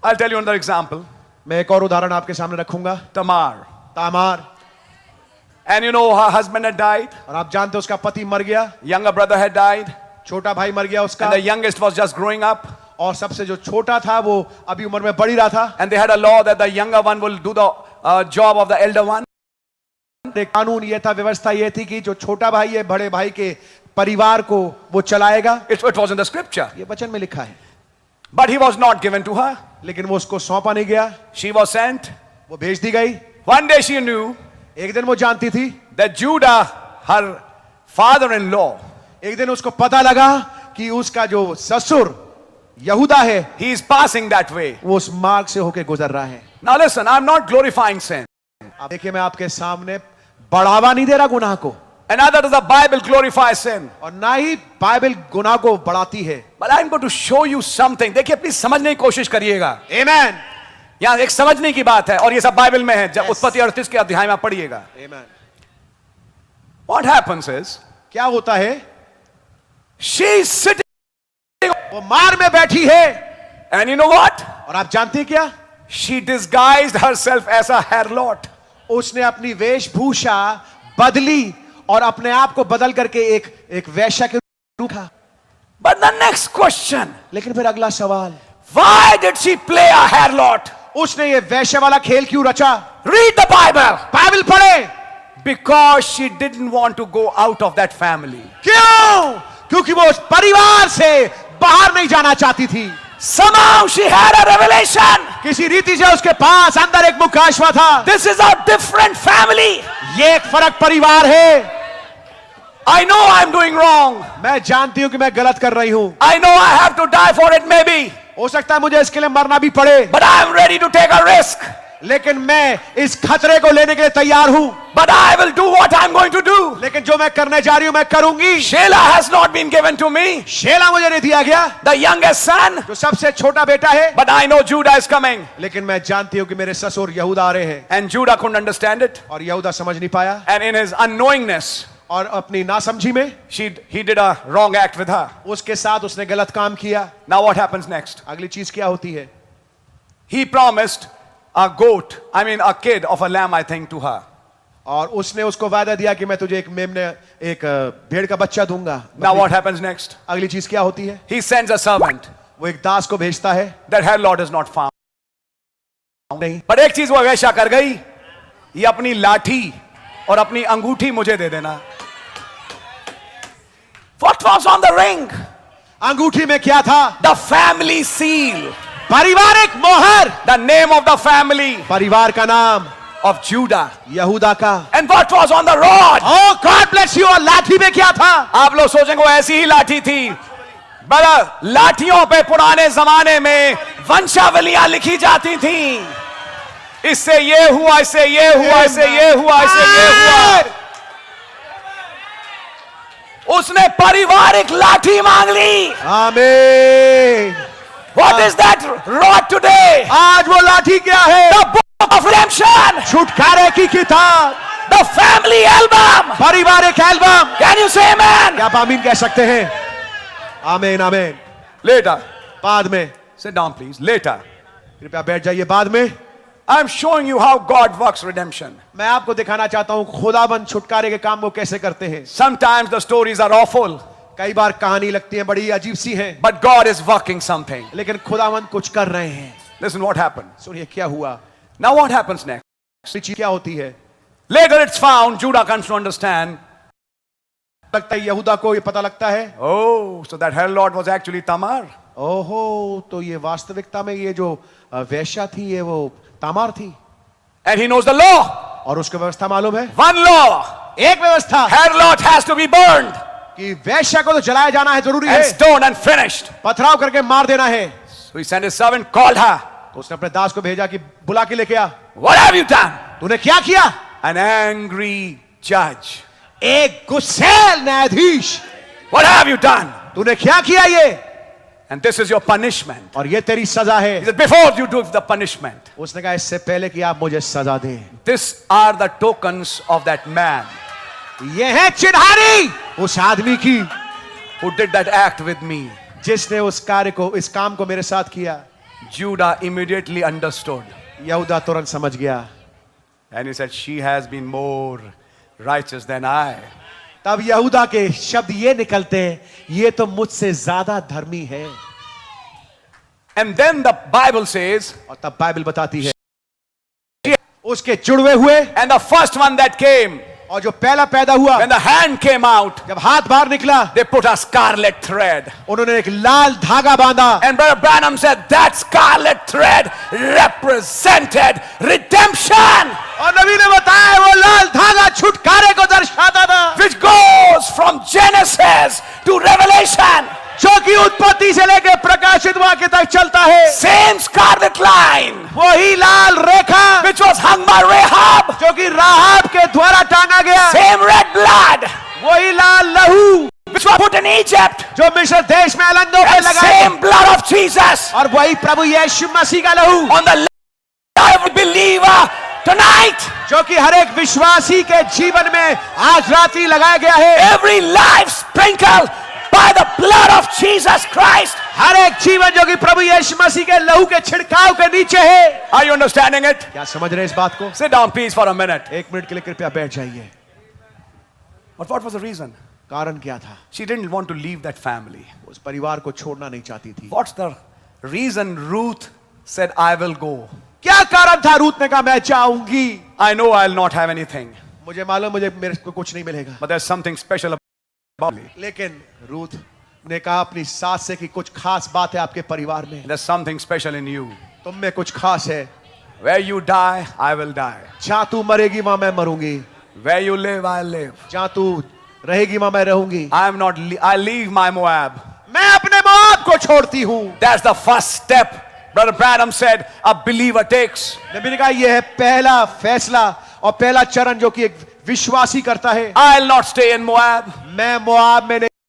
I'll tell you another example. मैं एक और उदाहरण आपके सामने रखूंगा। Tamar. Tamar. And you know her husband had died. और आप जानते हैं उसका पति मर गया, Younger brother had died. छोटा भाई मर गया उसका, And the youngest was just growing up. और सबसे जो छोटा था वो अभी उम्र में बढ़ ही रहा था। And they had a law that the younger one will do the job of the elder one. एक कानून ये था, व्यवस्था ये थी कि जो छोटा भाई है बड़े भाई के परिवार को वो चलाएगा। It was in the scripture. ये वचन में लिखा है। But he was not given to her. लेकिन वो उसको सौंपा नहीं गया, She was sent. वो भेज दी गई। One day she knew एक दिन वो जानती थी, that Judah, her father-in-law, एक दिन उसको पता लगा कि उसका जो ससुर यहूदा है he is passing that way. वो उस मार्ग से होके गुजर रहा है। Now listen, I'm not glorifying sin. आप देखिए, मैं आपके सामने बढ़ावा नहीं दे रहा गुनाह को, And neither does the Bible glorify sin. और ना ही बाइबल गुनाह को बढ़ाती है। But I'm going to show you something. देखिए, प्लीज समझने की कोशिश करिएगा। Amen. यहाँ एक समझने की बात है और ये सब बाइबल में है। जब Yes. उत्पत्ति 38 के अध्याय में आप पढ़िएगा। Amen. What happens is, क्या होता है, she is sitting, वो मार में बैठी है, and you know what? और आप जानते हैं क्या, She disguised herself as a harlot. उसने अपनी वेशभूषा बदली और अपने आप को बदल करके एक वैश्या के रूप था। But the next question, लेकिन फिर अगला सवाल, why did she play a harlot? उसने ये वैश्या वाला खेल क्यों रचा? Read the Bible. बाइबल पढ़े। Because she didn't want to go out of that family. क्यों? क्योंकि वो उस परिवार से बाहर नहीं जाना चाहती थी। Somehow she had a revelation. किसी रीति से उसके पास अंदर एक मुकाशवा था, This is a different family. ये एक फर्क परिवार है। I know I'm doing wrong. मैं जानती हूं कि मैं गलत कर रही हूं, I know I have to die for it maybe. हो सकता है मुझे इसके लिए मरना भी पड़े, But I am ready to take a risk. लेकिन मैं इस खतरे को लेने के लिए तैयार हूं। But I will do what I'm going to do. लेकिन जो मैं करने जा रही हूं मैं करूंगी। Shelah has not been given to me. शेला मुझे नहीं दिया गया, The youngest son. जो सबसे छोटा बेटा है, But I know Judah is coming. लेकिन मैं जानती हूं कि मेरे ससुर यहूदा आ रहे हैं। And Judah couldn't understand it. और यहूदा समझ नहीं पाया, And in his unknowingness, और अपनी नासमझी में he did a wrong act with her. उसके साथ उसने गलत काम किया। Now what happens next? अगली चीज क्या होती है, He promised a kid of a lamb, I think, to her. और उसने उसको वादा दिया कि मैं तुझे एक मेमने एक भेड़ का बच्चा दूंगा। Now what happens next? अगली चीज क्या होती है, He sends a servant. वो एक दास को भेजता है। That her Lord is not found. नहीं, पर एक चीज वो वैसा कर गई, ये अपनी लाठी और अपनी अंगूठी मुझे दे देना। What was on the ring? अंगूठी में क्या था, The family seal. पारिवारिक मोहर, The name of the family परिवार का नाम of Judah. यहूदा का। And what was on the rod? Oh God bless you, और लाठी में क्या था, आप लोग सोचेंगे वो ऐसी ही लाठी थी। बड़ा लाठियों पे पुराने जमाने में वंशावलियां लिखी जाती थी। इससे ये हुआ, इससे ये हुआ, इससे ये हुआ, इससे ये हुआ। उसने पारिवारिक लाठी मांग ली। आमीन। What is that rod today? आज वो लाठी क्या है, The book of redemption. छुटकारे की किताब, The family album. पारिवारिक album. Can you say amen? क्या आप आमीन कह सकते हैं? आमीन आमीन। Later. बाद में, Sit down please. Later. कृपया बैठ जाइए। बाद में I'm showing you how God works redemption. मैं आपको दिखाना चाहता हूं खुदाबंद छुटकारे के काम को कैसे करते हैं। Sometimes the stories are awful, कई बार कहानी लगती है बड़ी अजीब सी है, but God is working something. लेकिन खुदाबंद कुछ कर रहे हैं। Listen what happened. सुनिए क्या हुआ, Now what happens next? चीज क्या होती है। Later it's found, Judah comes to understand. लगता है यहूदा को ये पता लगता है, Oh, so that harlot was actually Tamar. ओहो, तो ये वास्तविकता में ये जो वेश्या थी ये वो तामार थी। And he knows the law. और उसको व्यवस्था मालूम है, One law. एक व्यवस्था Harlot has to be burned कि वेश्या को तो जलाया जाना है, जरूरी and है, stoned and finished. पथराव करके मार देना है। So he sent his servant, called her. तो उसने अपने दास को भेजा कि बुला के लेके आ। What have you done? तूने क्या किया? An angry judge. एक गुस्सैल न्यायाधीश। What have you done? तूने क्या किया ये? And this is your punishment. और ये तेरी सजा है। He said, before you do the punishment, उसने कहा इससे पहले कि आप मुझे सजा दें, these are the tokens of that man ये है चिन्हारी उस आदमी की who did that act with me. जिसने उस कार्य को, इस काम को मेरे साथ किया। Judah immediately understood. यहूदा तुरंत समझ गया. And he said, she has been more righteous than I. तब यहूदा के शब्द ये निकलते हैं, ये तो मुझसे ज्यादा धर्मी है. And then the Bible says, और तब बाइबल बताती है उसके जुड़वे हुए and the first one that came, और जो पहला पैदा हुआ, when the hand came out, जब हाथ बाहर निकला, they put a scarlet thread. उन्होंने एक लाल धागा बांधा. And Brother Branham said that scarlet thread represented redemption, और नबी ने बताया वो लाल धागा छुटकारे को दर्शाता था, which goes from Genesis to Revelation. जो कि उत्पत्ति से लेकर प्रकाशित वाक्य तक चलता है. Same scarlet line, वही लाल रेखा which was hung by Rahab. जो कि राहाब के द्वारा टांगा गया. Same red blood, वही लाल लहू which was put in Egypt. जो मिस्र देश में अलंगों पे And लगाया. same blood of Jesus और वही प्रभु यीशु मसीह का लहू on the life of believer tonight. जो कि हर एक विश्वासी के जीवन में आज रात्रि लगाया गया है. Every life sprinkled by the blood of Jesus Christ. हर एक जीवन जो कि प्रभु यीशु मसीह के लहू के छिड़काव के नीचे है. Are you understanding it? क्या समझ रहे हैं इस बात को? Sit down, please, for a minute. एक मिनट के लिए कृपया बैठ जाइए. But what was the reason? कारण क्या था? She didn't want to leave that family. उस परिवार को छोड़ना नहीं चाहती थी. What's the reason Ruth said, I will go? क्या कारण था रूत ने कहा मैं जाऊंगी? I know I'll not have anything, मुझे मालूम मेरे को कुछ नहीं मिलेगा. but there's something special about me. लेकिन रूत ने कहा अपनी सास से कि कुछ खास बात है आपके परिवार में. There's something special in you. तुम में कुछ खास है. Where you die, I will die. जहां तू मरेगी वहां मैं मरूंगी. Where you live, I live. जहां तू रहेगी वहां मैं रहूंगी. I leave my Moab. मैं अपने मोआब को छोड़ती हूं. That's the first step. Brother Branham said a believer takes. नबी ने कहा यह है पहला फैसला और पहला चरण जो कि एक विश्वासी करता है. I'll not stay in Moab. मैं मोआब में नहीं